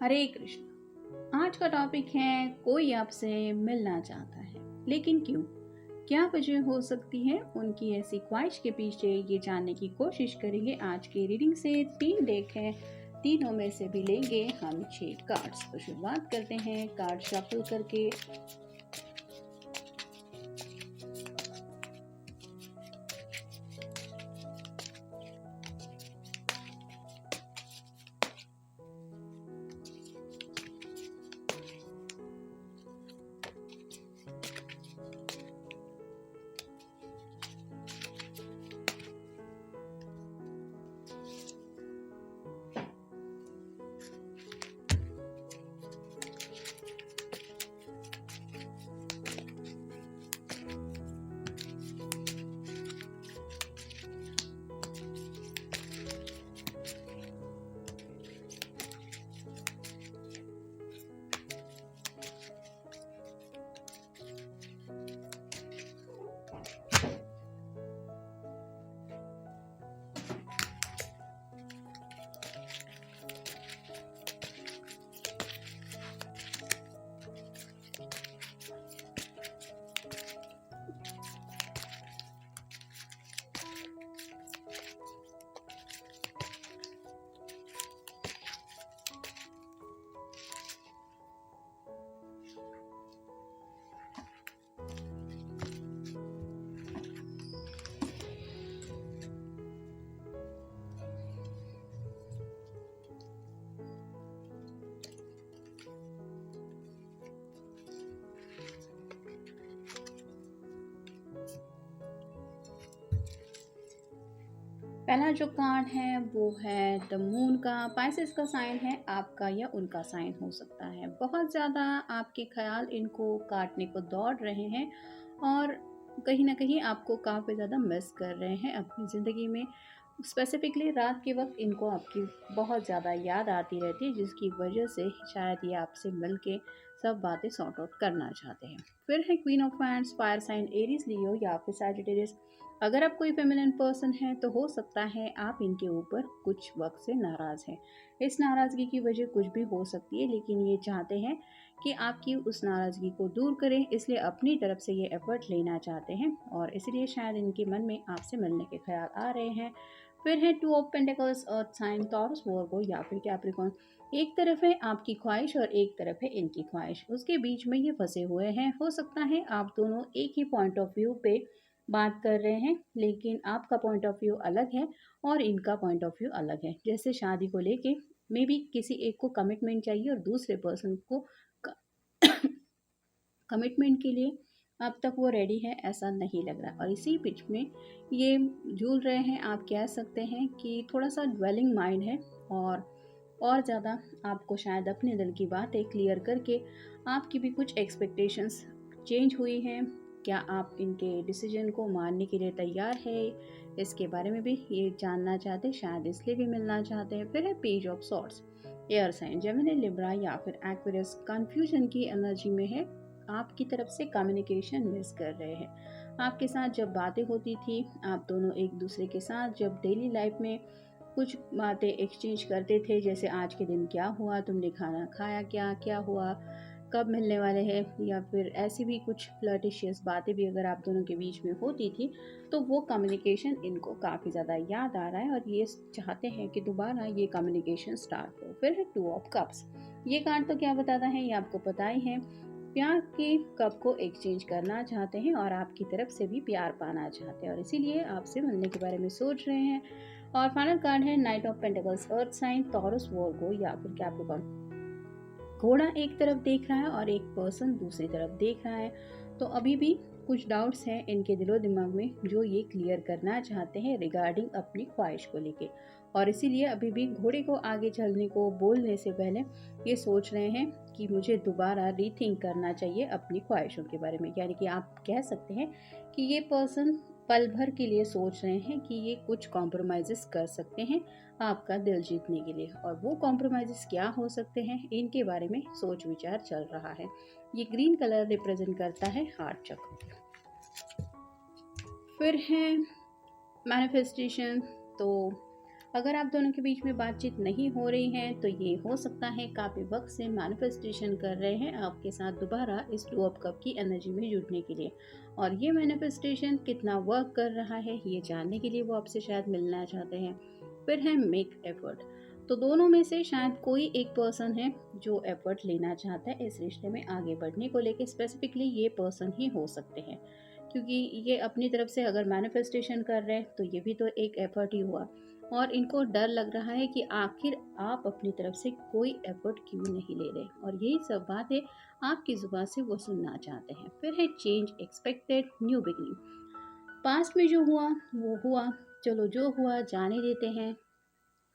हरे कृष्ण। आज का टॉपिक है, कोई आपसे मिलना चाहता है लेकिन क्यों? क्या वजह हो सकती है उनकी ऐसी ख्वाहिश के पीछे, ये जानने की कोशिश करेंगे आज की रीडिंग से। 3 डेक हैं, तीनों में से भी लेंगे हम 6 कार्ड्स। तो शुरुआत करते हैं कार्ड शफल करके। पहला जो कार्ड है वो है द मून का। पाइसेस का साइन है, आपका या उनका साइन हो सकता है। बहुत ज़्यादा आपके ख्याल इनको काटने को दौड़ रहे हैं और कहीं ना कहीं आपको काफ़ी ज़्यादा मिस कर रहे हैं अपनी ज़िंदगी में। स्पेसिफिकली रात के वक्त इनको आपकी बहुत ज़्यादा याद आती रहती है, जिसकी वजह से शायद ये आपसे मिल के सब बातें सॉर्ट आउट करना चाहते हैं। फिर है queen of wands, fire sign Aries, Leo या फिर सैजिटेरियस। अगर आप कोई फेमिनिन पर्सन है तो हो सकता है आप इनके ऊपर कुछ वक्त से नाराज़ हैं। इस नाराज़गी की वजह कुछ भी हो सकती है, लेकिन ये चाहते हैं कि आपकी उस नाराज़गी को दूर करें, इसलिए अपनी तरफ से ये एफर्ट लेना चाहते हैं और इसलिए शायद इनके मन में आपसे मिलने के ख्याल आ रहे हैं। फिर है 2 of pentacles, earth sign, Taurus, Virgo या फिर कैप्रिकॉर्न। एक तरफ है आपकी ख्वाहिश और एक तरफ है इनकी ख्वाहिश, उसके बीच में ये फंसे हुए हैं। हो सकता है आप दोनों एक ही पॉइंट ऑफ व्यू पे बात कर रहे हैं, लेकिन आपका पॉइंट ऑफ व्यू अलग है और इनका पॉइंट ऑफ व्यू अलग है। जैसे शादी को लेके मे बी किसी एक को कमिटमेंट चाहिए और दूसरे पर्सन को कमिटमेंट के लिए अब तक वो रेडी है ऐसा नहीं लग रहा, और इसी बीच में ये झूल रहे हैं। आप कह सकते हैं कि थोड़ा सा ड्वेलिंग माइंड है और ज़्यादा आपको शायद अपने दिल की बातें क्लियर करके आपकी भी कुछ एक्सपेक्टेशंस चेंज हुई हैं। क्या आप इनके डिसीजन को मानने के लिए तैयार है, इसके बारे में भी ये जानना चाहते हैं, शायद इसलिए भी मिलना चाहते हैं। फिर है page of swords, air sign, Gemini, Libra या फिर एक्वेरियस। कन्फ्यूजन की एनर्जी में है, आपकी तरफ से कम्युनिकेशन मिस कर रहे हैं। आपके साथ जब बातें होती थी, आप दोनों एक दूसरे के साथ जब डेली लाइफ में कुछ बातें एक्सचेंज करते थे, जैसे आज के दिन क्या हुआ, तुमने खाना खाया क्या, क्या हुआ, कब मिलने वाले हैं, या फिर ऐसी भी कुछ फ्लर्टिशियस बातें भी अगर आप दोनों के बीच में होती थी, तो वो कम्युनिकेशन इनको काफ़ी ज़्यादा याद आ रहा है और ये चाहते हैं कि दोबारा ये कम्युनिकेशन स्टार्ट हो। फिर है 2 ऑफ कप्स। ये कार्ड तो क्या बताता है, ये आपको पता ही है। प्यार के कप को एक्सचेंज करना चाहते हैं और आपकी तरफ से भी प्यार पाना चाहते हैं और इसीलिए आपसे मिलने के बारे में सोच रहे हैं। और फाइनल कार्ड है knight of pentacles, earth sign, Taurus, Virgo या फिर कैप्रिकॉर्न। घोड़ा एक तरफ देख रहा है और एक पर्सन दूसरी तरफ देख रहा है, तो अभी भी कुछ डाउट्स हैं इनके दिलो दिमाग में जो ये क्लियर करना चाहते हैं रिगार्डिंग अपनी ख्वाहिश को लेके, और इसीलिए अभी भी घोड़े को आगे चलने को बोलने से पहले ये सोच रहे हैं कि मुझे दोबारा रीथिंक करना चाहिए अपनी ख्वाहिशों के बारे में। यानी कि आप कह सकते हैं कि ये पर्सन पल भर के लिए सोच रहे हैं कि ये कुछ कॉम्प्रोमाइज़ेस कर सकते हैं आपका दिल जीतने के लिए, और वो कॉम्प्रोमाइज़ेस क्या हो सकते हैं इनके बारे में सोच विचार चल रहा है। ये ग्रीन कलर रिप्रेजेंट करता है हार्ट चक्र। फिर है मैनिफेस्टेशन। तो अगर आप दोनों के बीच में बातचीत नहीं हो रही है तो ये हो सकता है काफ़ी वक्त से मैनिफेस्टेशन कर रहे हैं आपके साथ दोबारा इस 2 ऑफ कप की एनर्जी में जुड़ने के लिए, और ये मैनिफेस्टेशन कितना वर्क कर रहा है ये जानने के लिए वो आपसे शायद मिलना चाहते हैं। फिर है मेक एफर्ट। तो दोनों में से शायद कोई एक पर्सन है जो एफर्ट लेना चाहता है इस रिश्ते में आगे बढ़ने को लेकर। स्पेसिफिकली ये पर्सन ही हो सकते हैं, क्योंकि ये अपनी तरफ से अगर मैनिफेस्टेशन कर रहे हैं तो ये भी तो एक एफर्ट ही हुआ, और इनको डर लग रहा है कि आखिर आप अपनी तरफ से कोई एफर्ट क्यों नहीं ले रहे, और यही सब बात है आपकी जुबान से वो सुनना चाहते हैं। फिर है change expected, new beginning. Past में जो हुआ वो हुआ, चलो जो हुआ जाने देते हैं।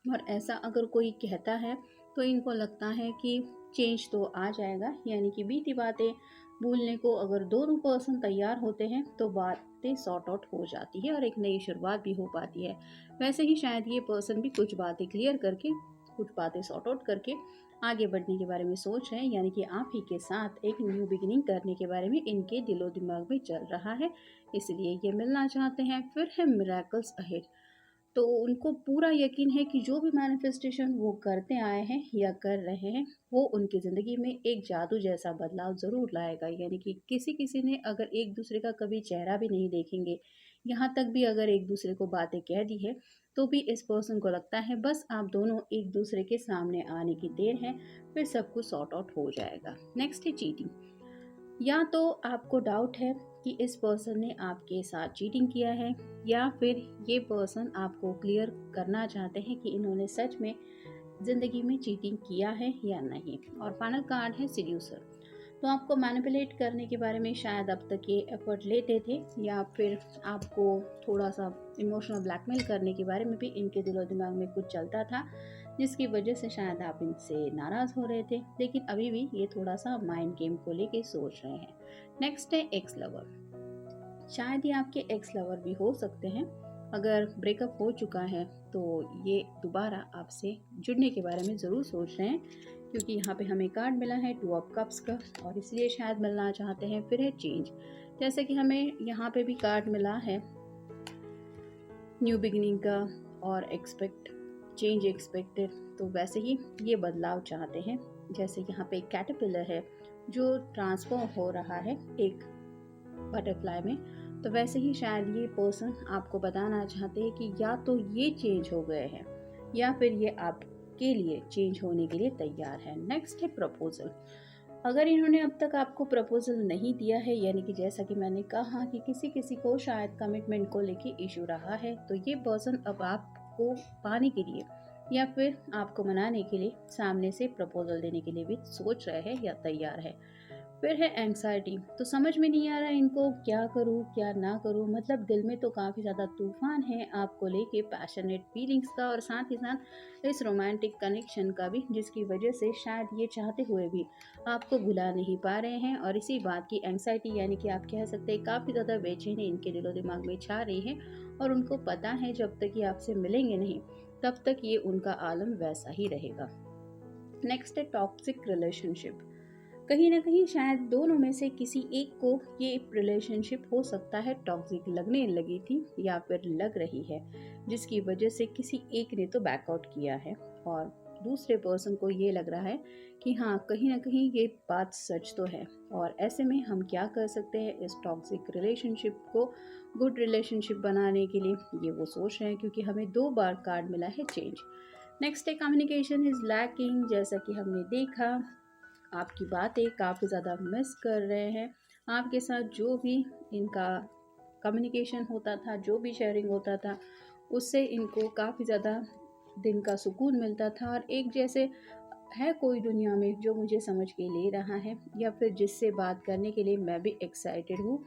और ऐसा अगर कोई कहता है तो इनको लगता है कि चेंज तो आ जाएगा, यानी कि बीती बातें भूलने को अगर दोनों पर्सन तैयार होते हैं तो बातें सॉर्ट आउट हो जाती है और एक नई शुरुआत भी हो पाती है। वैसे ही शायद ये पर्सन भी कुछ बातें क्लियर करके, कुछ बातें सॉर्ट आउट करके आगे बढ़ने के बारे में सोच रहे हैं, यानी कि आप ही के साथ एक न्यू बिगिनिंग करने के बारे में इनके दिलो दिमाग में चल रहा है, इसलिए ये मिलना चाहते हैं। फिर है मिरेकल्स अहेड। तो उनको पूरा यकीन है कि जो भी मैनिफेस्टेशन वो करते आए हैं या कर रहे हैं वो उनकी ज़िंदगी में एक जादू जैसा बदलाव ज़रूर लाएगा। यानी कि किसी किसी ने अगर एक दूसरे का कभी चेहरा भी नहीं देखेंगे, यहाँ तक भी अगर एक दूसरे को बातें कह दी है, तो भी इस पर्सन को लगता है बस आप दोनों एक दूसरे के सामने आने की देर है, फिर सब कुछ सॉर्ट आउट हो जाएगा। नेक्स्ट है चीटिंग। या तो आपको डाउट है कि इस पर्सन ने आपके साथ चीटिंग किया है, या फिर ये पर्सन आपको क्लियर करना चाहते हैं कि इन्होंने सच में ज़िंदगी में चीटिंग किया है या नहीं। और फाइनल कार्ड है सीड्यूसर। तो आपको मैनिपुलेट करने के बारे में शायद अब तक ये एफर्ट लेते थे, या फिर आपको थोड़ा सा इमोशनल ब्लैकमेल करने के बारे में भी इनके दिलो दिमाग में कुछ चलता था, जिसकी वजह से शायद आप इनसे नाराज़ हो रहे थे, लेकिन अभी भी ये थोड़ा सा माइंड गेम को लेके सोच रहे हैं। नेक्स्ट है एक्स लवर। शायद ये आपके एक्स लवर भी हो सकते हैं। अगर ब्रेकअप हो चुका है तो ये दोबारा आपसे जुड़ने के बारे में ज़रूर सोच रहे हैं, क्योंकि यहाँ पे हमें कार्ड मिला है 2 ऑफ कप्स का, और इसलिए शायद मिलना चाहते हैं। फिर है चेंज। जैसे कि हमें यहाँ पे भी कार्ड मिला है न्यू बिगिनिंग का और एक्सपेक्ट, चेंज एक्सपेक्टेड, तो वैसे ही ये बदलाव चाहते हैं। जैसे यहाँ पे एक कैटरपिलर है जो ट्रांसफॉर्म हो रहा है एक बटरफ्लाई में, तो वैसे ही शायद ये पर्सन आपको बताना चाहते हैं कि या तो ये चेंज हो गए हैं या फिर ये आपके लिए चेंज होने के लिए तैयार है। नेक्स्ट है प्रपोजल। अगर इन्होंने अब तक आपको प्रपोजल नहीं दिया है, यानी कि जैसा कि मैंने कहा कि किसी किसी को शायद कमिटमेंट को लेके इशू रहा है, तो ये पर्सन अब आपको पाने के लिए या फिर आपको मनाने के लिए सामने से प्रपोजल देने के लिए भी सोच रहे हैं या तैयार है। फिर है एंग्जाइटी। तो समझ में नहीं आ रहा है इनको क्या करूँ क्या ना करूँ, मतलब दिल में तो काफ़ी ज़्यादा तूफान है आपको लेके, पैशनेट फीलिंग्स का और साथ ही साथ इस रोमांटिक कनेक्शन का भी, जिसकी वजह से शायद ये चाहते हुए भी आपको भुला नहीं पा रहे हैं। और इसी बात की एंग्जाइटी, यानी कि आप कह सकते हैं काफ़ी ज़्यादा बेचैनी इनके दिलो दिमाग में छा रही है, और उनको पता है जब तक ये आपसे मिलेंगे नहीं तब तक ये उनका आलम वैसा ही रहेगा। नेक्स्ट है टॉक्सिक रिलेशनशिप। कहीं ना कहीं शायद दोनों में से किसी एक को ये रिलेशनशिप हो सकता है टॉक्सिक लगने लगी थी या फिर लग रही है, जिसकी वजह से किसी एक ने तो बैकआउट किया है, और दूसरे पर्सन को ये लग रहा है कि हाँ कहीं ना कहीं ये बात सच तो है। और ऐसे में हम क्या कर सकते हैं इस टॉक्सिक रिलेशनशिप को गुड रिलेशनशिप बनाने के लिए, ये वो सोच रहे हैं, क्योंकि हमें 2 बार कार्ड मिला है चेंज। नेक्स्ट है कम्युनिकेशन इज लैकिंग। जैसा कि हमने देखा आपकी बातें काफ़ी ज़्यादा मिस कर रहे हैं, आपके साथ जो भी इनका कम्युनिकेशन होता था, जो भी शेयरिंग होता था, उससे इनको काफ़ी ज़्यादा दिन का सुकून मिलता था, और एक जैसे है कोई दुनिया में जो मुझे समझ के ले रहा है, या फिर जिससे बात करने के लिए मैं भी एक्साइटेड हूँ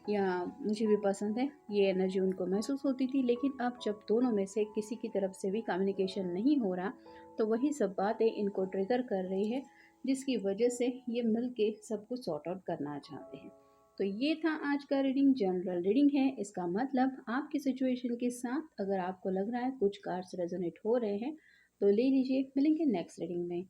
या मुझे भी पसंद है, ये एनर्जी उनको महसूस होती थी। लेकिन अब जब दोनों में से किसी की तरफ से भी कम्युनिकेशन नहीं हो रहा, तो वही सब बातें इनको ट्रिगर कर रही है, जिसकी वजह से ये मिल के सब कुछ सॉर्ट आउट करना चाहते हैं। तो ये था आज का रीडिंग, जनरल रीडिंग है। इसका मतलब आपकी सिचुएशन के साथ अगर आपको लग रहा है कुछ कार्ड्स रेजोनेट हो रहे हैं तो ले लीजिए। मिलेंगे नेक्स्ट रीडिंग में।